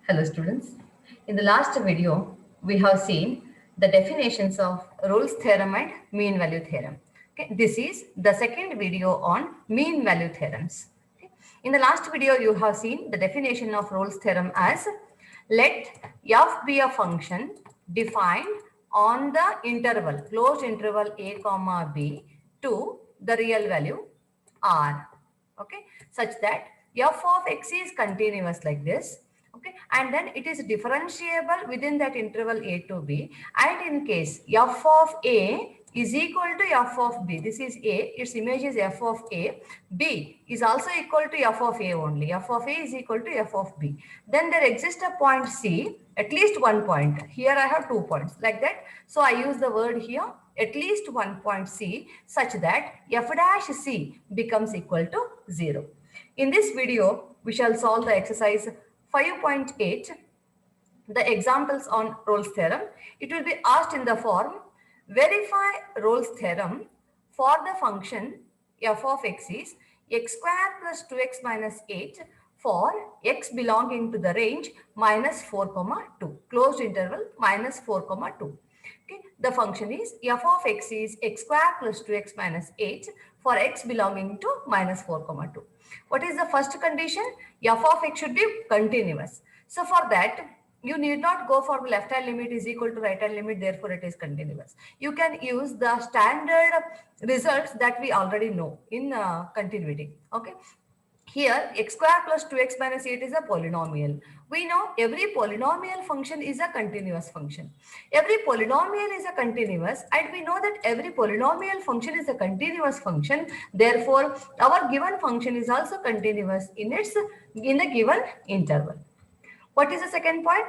Hello students. In the last video, we have seen the definitions of Rolle's theorem and mean value theorem. Okay, this is the second video on mean value theorems. Okay. In the last video, you have seen the definition of Rolle's theorem as let f be a function defined on the interval, closed interval a comma b to the real value r, okay, such that f of x is continuous like this, okay, and then it is differentiable within that interval a to b, and in case f of a is equal to f of b, this is a, its image is f of a, b is also equal to f of a only, f of a is equal to f of b, then there exists a point c, at least one point, here I have 2 points like that, so I use the word here at least one point c such that f dash c becomes equal to 0. In this video, we shall solve the exercise 5.8, the examples on Rolle's theorem. It will be asked in the form, verify Rolle's theorem for the function f of x is x square plus 2x minus 8 for x belonging to the range minus 4 comma 2, closed interval minus 4 comma 2. Okay. The function is f of x is x square plus 2x minus 8 for x belonging to minus 4 comma 2. What is the first condition? F of x should be continuous. So for that, you need not go for the left hand limit is equal to right hand limit, therefore it is continuous. You can use the standard results that we already know in continuity. Okay. Here, x square plus 2x minus 8 is a polynomial. We know every polynomial function is a continuous function. Every polynomial is a continuous, and we know that every polynomial function is a continuous function. Therefore, our given function is also continuous in the given interval. What is the second point?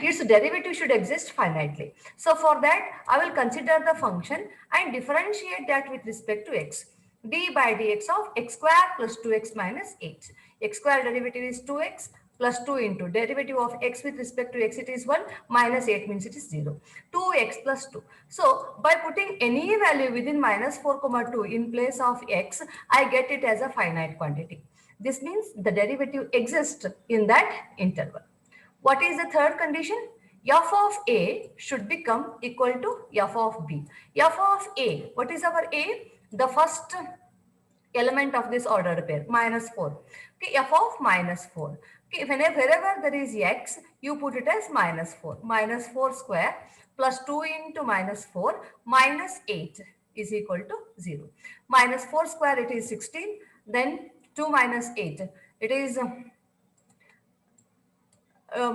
Its derivative should exist finitely. So for that, I will consider the function and differentiate that with respect to x. D by dx of x square plus 2x minus 8. X square derivative is 2x plus 2 into derivative of x with respect to x, it is 1, minus 8 means it is 0. 2x plus 2. So by putting any value within minus 4 comma 2 in place of x, I get it as a finite quantity. This means the derivative exists in that interval. What is the third condition? F of a should become equal to f of b. F of a, what is our a? The first element of this ordered pair, minus 4. Okay, f of minus 4. Okay, wherever there is x, you put it as minus 4. Minus 4 square plus 2 into minus 4 minus 8 is equal to 0. Minus 4 square, it is 16. Then 2 minus 8, it is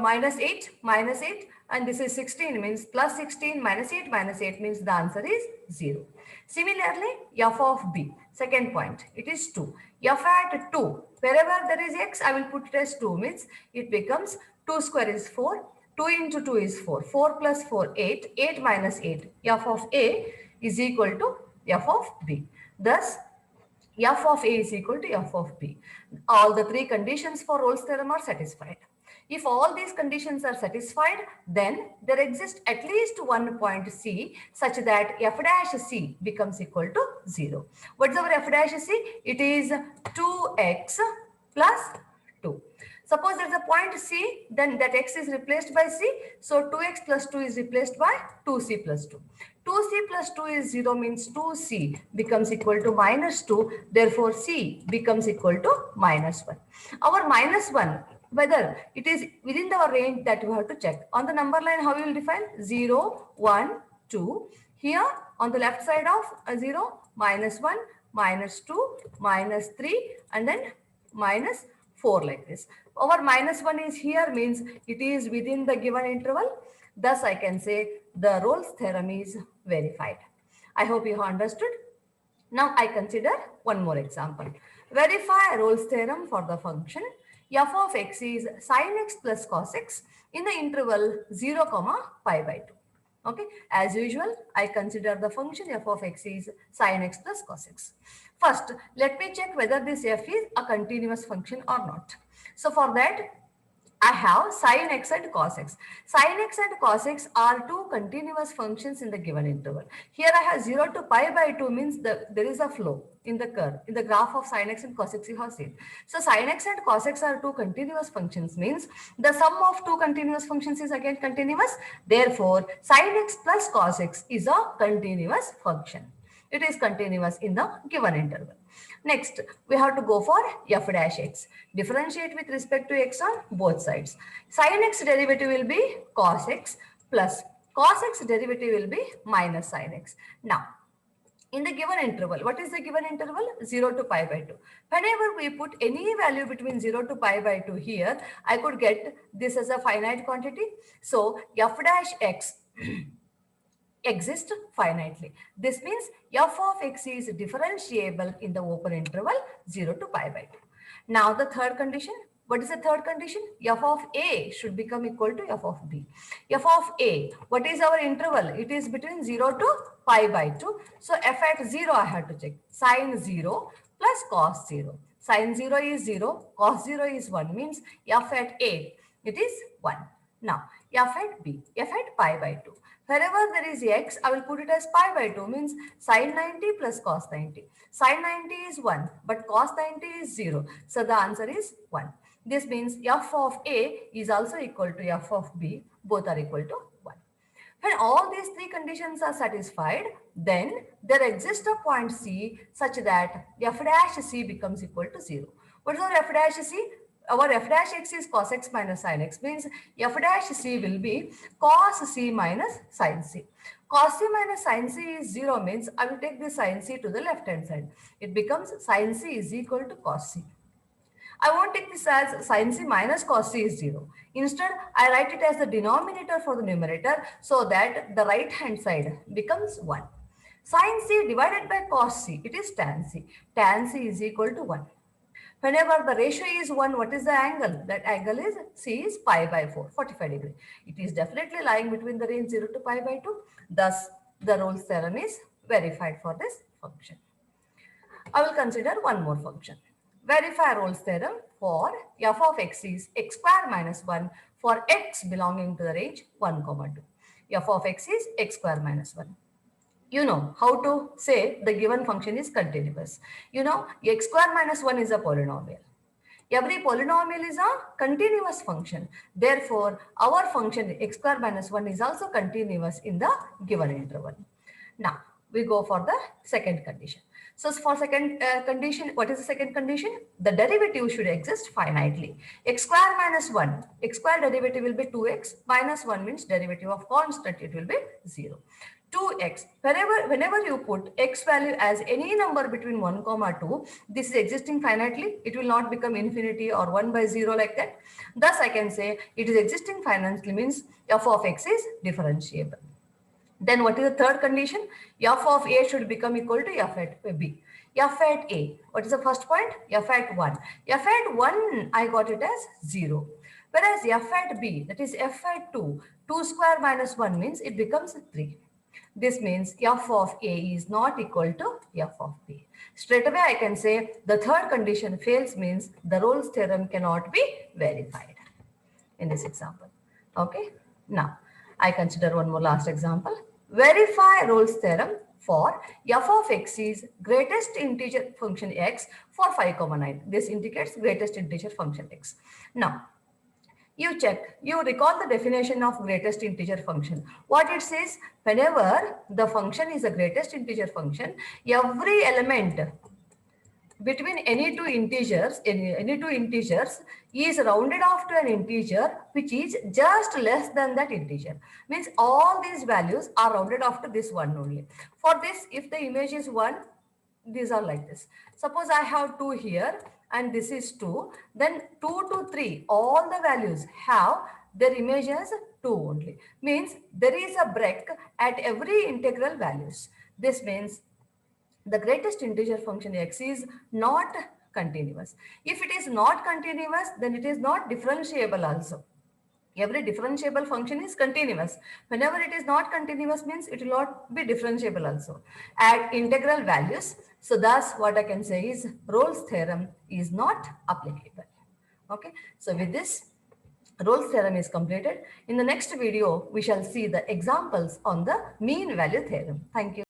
minus 8, and this is 16 means plus 16 minus 8 means the answer is 0. Similarly, f of b, second point, it is 2. F at 2, wherever there is x, I will put it as 2 means it becomes 2 square is 4, 2 into 2 is 4, 4 plus 4, 8, 8 minus 8, f of a is equal to f of b. Thus, f of a is equal to f of b. All the three conditions for Rolle's theorem are satisfied. If all these conditions are satisfied, then there exists at least one point C such that f dash C becomes equal to 0. What is our f dash C? It is 2x plus 2. Suppose there is a point C, then that x is replaced by C. So 2x plus 2 is replaced by 2c plus 2. 2c plus 2 is 0 means 2c becomes equal to minus 2. Therefore, c becomes equal to minus 1. Our minus 1, whether it is within our range, that you have to check. On the number line, how you will define? 0, 1, 2. Here on the left side of 0, minus 1, minus 2, minus 3, and then minus 4 like this. Our minus 1 is here means it is within the given interval. Thus, I can say the Rolle's theorem is verified. I hope you have understood. Now, I consider one more example. Verify Rolle's theorem for the function f of x is sin x plus cos x in the interval 0, pi by 2. Okay, as usual, I consider the function f of x is sin x plus cos x. First, let me check whether this f is a continuous function or not. So for that, I have sin x and cos x. Sin x and cos x are two continuous functions in the given interval. Here I have 0 to pi by 2 means there is a flow in the curve, in the graph of sin x and cos x you have seen. So sin x and cos x are two continuous functions, means the sum of two continuous functions is again continuous. Therefore, sin x plus cos x is a continuous function. It is continuous in the given interval. Next, we have to go for f dash x. Differentiate with respect to x on both sides. Sin x derivative will be cos x plus cos x derivative will be minus sin x. Now, in the given interval, what is the given interval? 0 to pi by 2. Whenever we put any value between 0 to pi by 2 here, I could get this as a finite quantity. So, f dash x exist finitely. This means f of x is differentiable in the open interval 0 to pi by 2. Now the third condition. What is the third condition? F of a should become equal to f of b. F of a, what is our interval? It is between 0 to pi by 2. So f at 0 I have to check. Sin 0 plus cos 0. Sin 0 is 0, cos 0 is 1, means f at a, it is 1. Now, f at b, f at pi by 2. Wherever there is x, I will put it as pi by 2, means sin 90 plus cos 90. Sin 90 is 1, but cos 90 is 0. So the answer is 1. This means f of a is also equal to f of b. Both are equal to 1. When all these three conditions are satisfied, then there exists a point C such that f dash C becomes equal to 0. What is our f dash C? Our f dash x is cos x minus sin x, means f dash C will be cos C minus sin C. Cos C minus sin C is 0, means I will take the sin C to the left hand side. It becomes sin C is equal to cos C. I won't take this as sin C minus cos C is 0. Instead, I write it as the denominator for the numerator so that the right hand side becomes 1. Sin C divided by cos C, it is tan C. Tan C is equal to 1. Whenever the ratio is 1, what is the angle? That angle is C is pi by 4, 45 degree. It is definitely lying between the range 0 to pi by 2. Thus, the Rolle's theorem is verified for this function. I will consider one more function. Verify Rolle's theorem for f of x is x square minus 1 for x belonging to the range 1, 2. F of x is x square minus 1. You know how to say the given function is continuous. You know, x square minus 1 is a polynomial. Every polynomial is a continuous function. Therefore, our function x square minus 1 is also continuous in the given interval. Now, we go for the second condition. So, for second condition, what is the second condition? The derivative should exist finitely. X square minus 1, x square derivative will be 2x, minus 1 means derivative of constant, it will be 0. 2x, whenever you put x value as any number between 1, 2, this is existing finitely. It will not become infinity or 1 by 0 like that. Thus, I can say it is existing finitely, means f of x is differentiable. Then what is the third condition? F of a should become equal to f at b. F at a, what is the first point? F at 1. F at 1, I got it as 0. Whereas f at b, that is f at 2, 2 square minus 1 means it becomes 3. This means f of a is not equal to f of b. Straight away I can say the third condition fails, means the Rolle's theorem cannot be verified in this example. Okay. Now, I consider one more last example. Verify Rolle's theorem for f of x is greatest integer function x for 5, 9. This indicates greatest integer function x. Now, you check, you recall the definition of greatest integer function. What it says, whenever the function is a greatest integer function, every element between any two integers is rounded off to an integer which is just less than that integer. Means all these values are rounded off to this one only. For this, if the image is 1, these are like this. Suppose I have 2 here and this is 2, then 2 to 3, all the values have their image as 2 only. Means there is a break at every integral values. This means the greatest integer function x is not continuous. If it is not continuous, then it is not differentiable also. Every differentiable function is continuous. Whenever it is not continuous means it will not be differentiable also at integral values. So thus what I can say is Rolle's theorem is not applicable. Okay. So with this, Rolle's theorem is completed. In the next video, we shall see the examples on the mean value theorem. Thank you.